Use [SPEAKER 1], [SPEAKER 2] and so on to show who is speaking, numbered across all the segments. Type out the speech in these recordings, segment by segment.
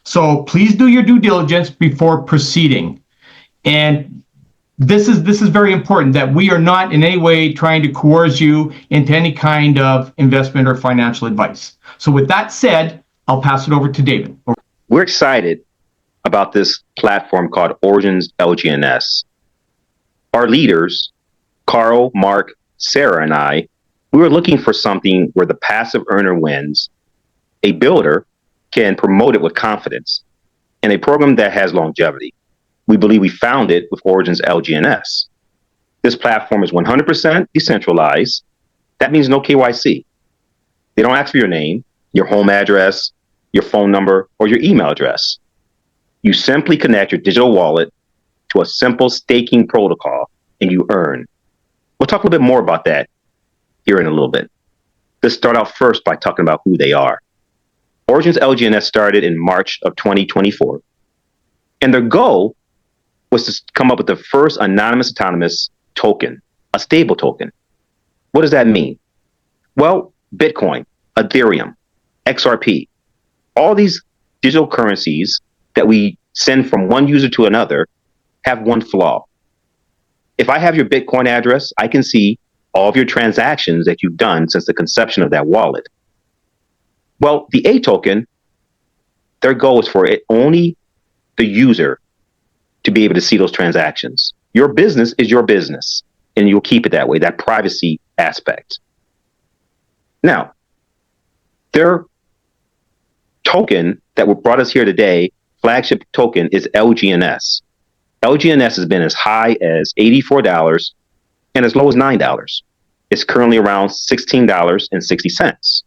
[SPEAKER 1] So please do your due diligence before proceeding. And this is very important, that we are not in any way trying to coerce you into any kind of investment or financial advice. So with that said, I'll pass it over to David.
[SPEAKER 2] We're excited about this platform called Origins LGNS. Our leaders, Carl, Mark, Sarah, and I, we were looking for something where the passive earner wins, a builder can promote it with confidence, and a program that has longevity. We believe we found it with Origins LGNS. This platform is 100% decentralized. That means no KYC. They don't ask for your name, your home address, your phone number, or your email address. You simply connect your digital wallet to a simple staking protocol and you earn. We'll talk a little bit more about that here in a little bit. Let's start out first by talking about who they are. Origins LGNS started in March of 2024, and their goal was to come up with the first anonymous autonomous token, a stable token. What does that mean? Well, Bitcoin, Ethereum, XRP, all these digital currencies that we send from one user to another have one flaw. If I have your Bitcoin address, I can see all of your transactions that you've done since the conception of that wallet. Well, the A token, their goal is for it only the user to be able to see those transactions. Your business is your business, and you'll keep it that way, that privacy aspect. Now, their token that brought us here today, flagship token, is LGNS. LGNS has been as high as $84 and as low as $9. It's currently around $16.60.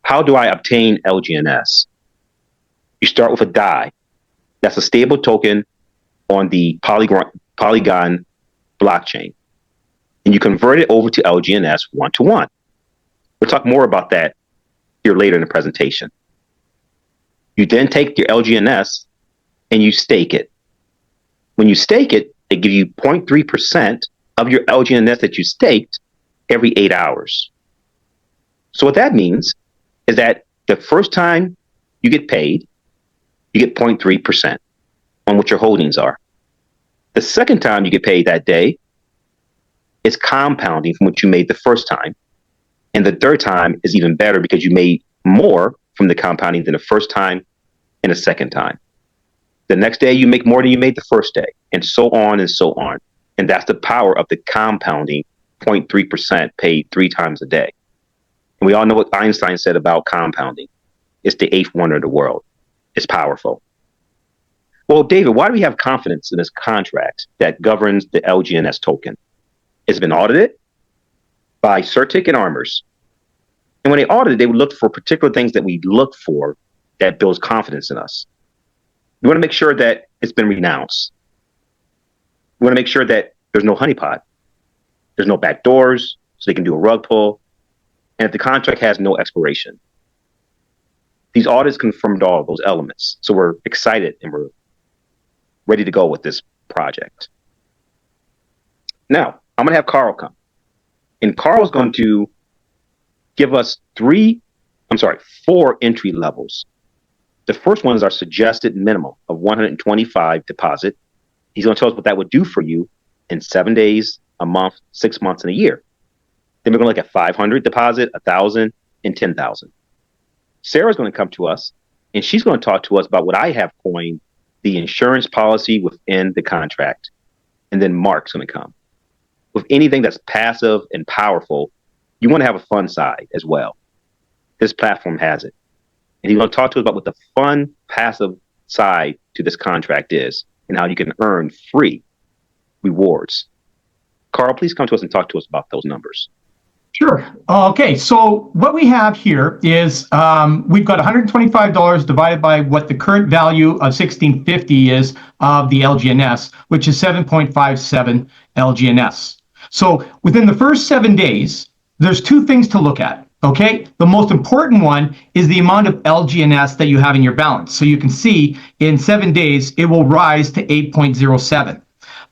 [SPEAKER 2] How do I obtain LGNS? You start with a DAI. That's a stable token on the Polygon blockchain. And you convert it over to LGNS one-to-one. We'll talk more about that here later in the presentation. You then take your LGNS and you stake it. When you stake it, they give you 0.3% of your LGNS that you staked every 8 hours. So what that means is that the first time you get paid, you get 0.3% on what your holdings are. The second time you get paid that day, it's compounding from what you made the first time. And the third time is even better because you made more from the compounding than the first time and the second time. The next day you make more than you made the first day, and so on and so on. And that's the power of the compounding 0.3% paid 3 times a day. And we all know what Einstein said about compounding. It's the 8th wonder of the world. It's powerful. Well, David, why do we have confidence in this contract that governs the LGNS token? It's been audited by Certic and Armors. And when they audited, they would look for particular things that we look for that builds confidence in us. We want to make sure that it's been renounced. We want to make sure that there's no honeypot. There's no back doors, so they can do a rug pull. And if the contract has no expiration. These audits confirmed all of those elements. So we're excited and we're ready to go with this project. Now, I'm going to have Carl come. And Carl's going to give us 4 entry levels. The first one is our suggested minimum of 125 deposit. He's going to tell us what that would do for you in 7 days, a month, 6 months, and a year. Then we're going to look at 500 deposit, 1,000, and 10,000. Sarah's going to come to us, and she's going to talk to us about what I have coined the insurance policy within the contract. And then Mark's going to come. With anything that's passive and powerful, you want to have a fun side as well. This platform has it. And he's going to talk to us about what the fun, passive side to this contract is and how you can earn free rewards. Carl, please come to us and talk to us about those numbers.
[SPEAKER 1] Sure. Okay, so what we have here is we've got $125 divided by what the current value of 1650 is of the LGNS, which is 7.57 LGNS. So within the first 7 days, there's 2 things to look at. Okay, the most important one is the amount of LGNS that you have in your balance. So you can see in 7 days, it will rise to 8.07.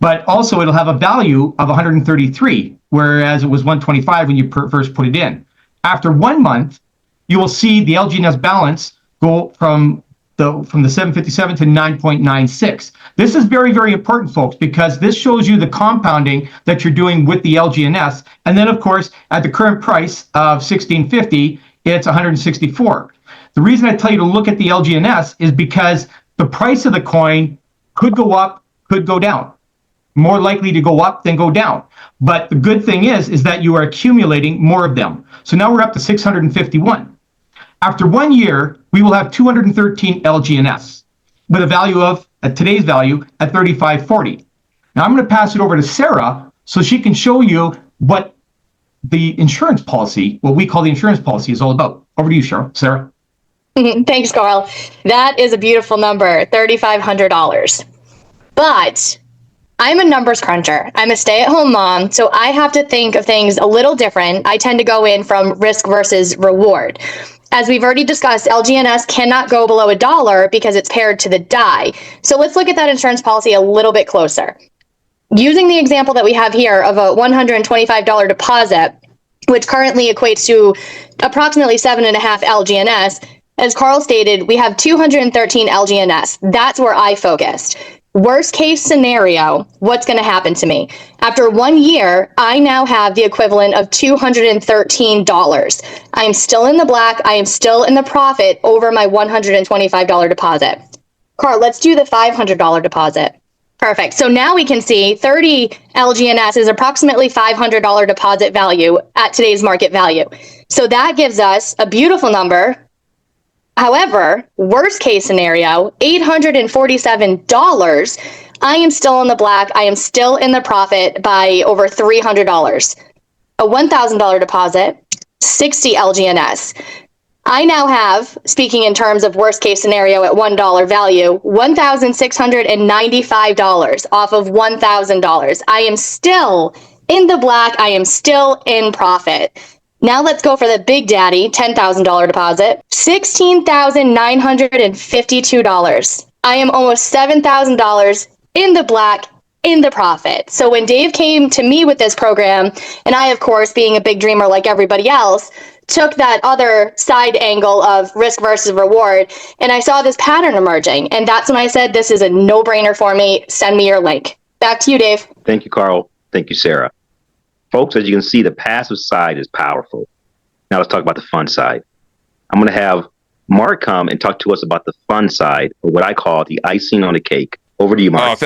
[SPEAKER 1] But also it'll have a value of 133, whereas it was 125 when you first put it in. After 1 month, you will see the LGNS balance go from from the 757 to 9.96. This is very, very important, folks, because this shows you the compounding that you're doing with the LGNS. And then, of course, at the current price of 16.50, it's 164. The reason I tell you to look at the LGNS is because the price of the coin could go up, could go down. More likely to go up than go down. But the good thing is that you are accumulating more of them. So now we're up to 651. After 1 year, we will have 213 LGNS with a value of, at today's value, at 35.40. Now I'm going to pass it over to Sarah so she can show you what the insurance policy, what we call the insurance policy, is all about. Over to you, Sarah.
[SPEAKER 3] Thanks, Carl. That is a beautiful number, $3,500. But I'm a numbers cruncher. I'm a stay-at-home mom, so I have to think of things a little different. I tend to go in from risk versus reward. As we've already discussed, LGNS cannot go below $1 because it's paired to the DAI. So let's look at that insurance policy a little bit closer. Using the example that we have here of a $125 deposit, which currently equates to approximately 7.5 LGNS, as Carl stated, we have 213 LGNS. That's where I focused. Worst case scenario, what's going to happen to me? After 1 year, I now have the equivalent of $213. I am still in the black. I am still in the profit over my $125 deposit. Carl, let's do the $500 deposit. Perfect. So now we can see 30 LGNS is approximately $500 deposit value at today's market value. So that gives us a beautiful number. However, worst case scenario, $847, I am still in the black. I am still in the profit by over $300. A $1,000 deposit, 60 LGNS. I now have, speaking in terms of worst case scenario at $1 value, $1,695 off of $1,000. I am still in the black. I am still in profit. Now let's go for the big daddy, $10,000 deposit, $16,952. I am almost $7,000 in the black, in the profit. So when Dave came to me with this program, and I, of course, being a big dreamer like everybody else, took that other side angle of risk versus reward, and I saw this pattern emerging. And that's when I said, this is a no-brainer for me. Send me your link. Back to you, Dave.
[SPEAKER 2] Thank you, Carl. Thank you, Sarah. Folks, as you can see, the passive side is powerful. Now let's talk about the fun side. I'm going to have Mark come and talk to us about the fun side, or what I call the icing on the cake. Over to you, Mark.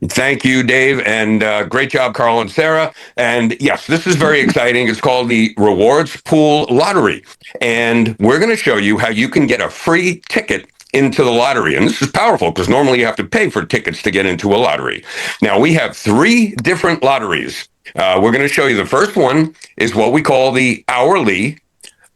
[SPEAKER 4] Thank you, Dave, and great job, Carl and Sarah. And yes, this is very exciting. It's called the Rewards Pool Lottery, and we're going to show you how you can get a free ticket into the lottery. And this is powerful because normally you have to pay for tickets to get into a lottery. Now, we have 3 different lotteries. We're going to show you the first one is what we call the hourly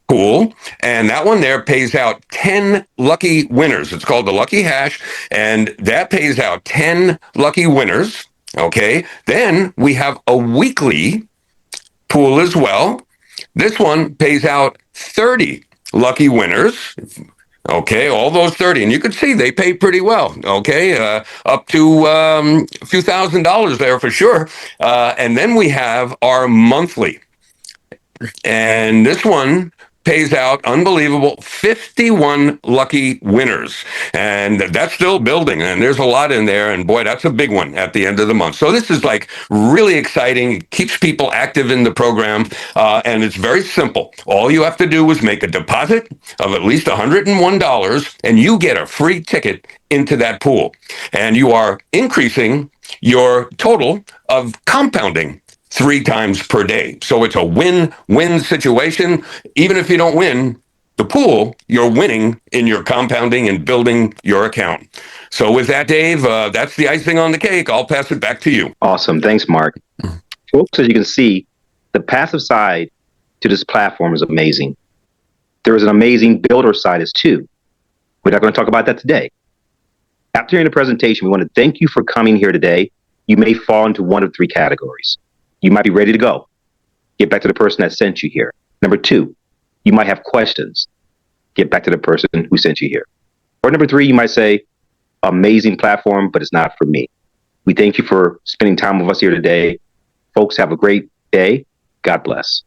[SPEAKER 4] pool, and that one there pays out 10 lucky winners. It's called the Lucky Hash, and that pays out 10 lucky winners. Okay, then we have a weekly pool as well. This one pays out 30 lucky winners. Okay, all those 30, and you can see they pay pretty well. Okay, up to a few $1,000s there for sure. And then we have our monthly, and this one pays out unbelievable 51 lucky winners, and that's still building, and there's a lot in there, and boy, that's a big one at the end of the month. So this is like really exciting. It keeps people active in the program, and it's very simple. All you have to do is make a deposit of at least $101, and you get a free ticket into that pool, and you are increasing your total of compounding 3 times per day. So it's a win-win situation. Even if you don't win the pool, you're winning in your compounding and building your account. So with that, Dave, that's the icing on the cake. I'll pass it back to you.
[SPEAKER 2] Awesome. Thanks, Mark. Folks, as you can see, the passive side to this platform is amazing. There is an amazing builder side as too. We're not going to talk about that today. After hearing the presentation, we want to thank you for coming here today. You may fall into one of 3 categories. You might be ready to go. Get back to the person that sent you here. Number 2, you might have questions. Get back to the person who sent you here. Or number 3, you might say, amazing platform, but it's not for me. We thank you for spending time with us here today. Folks, have a great day. God bless.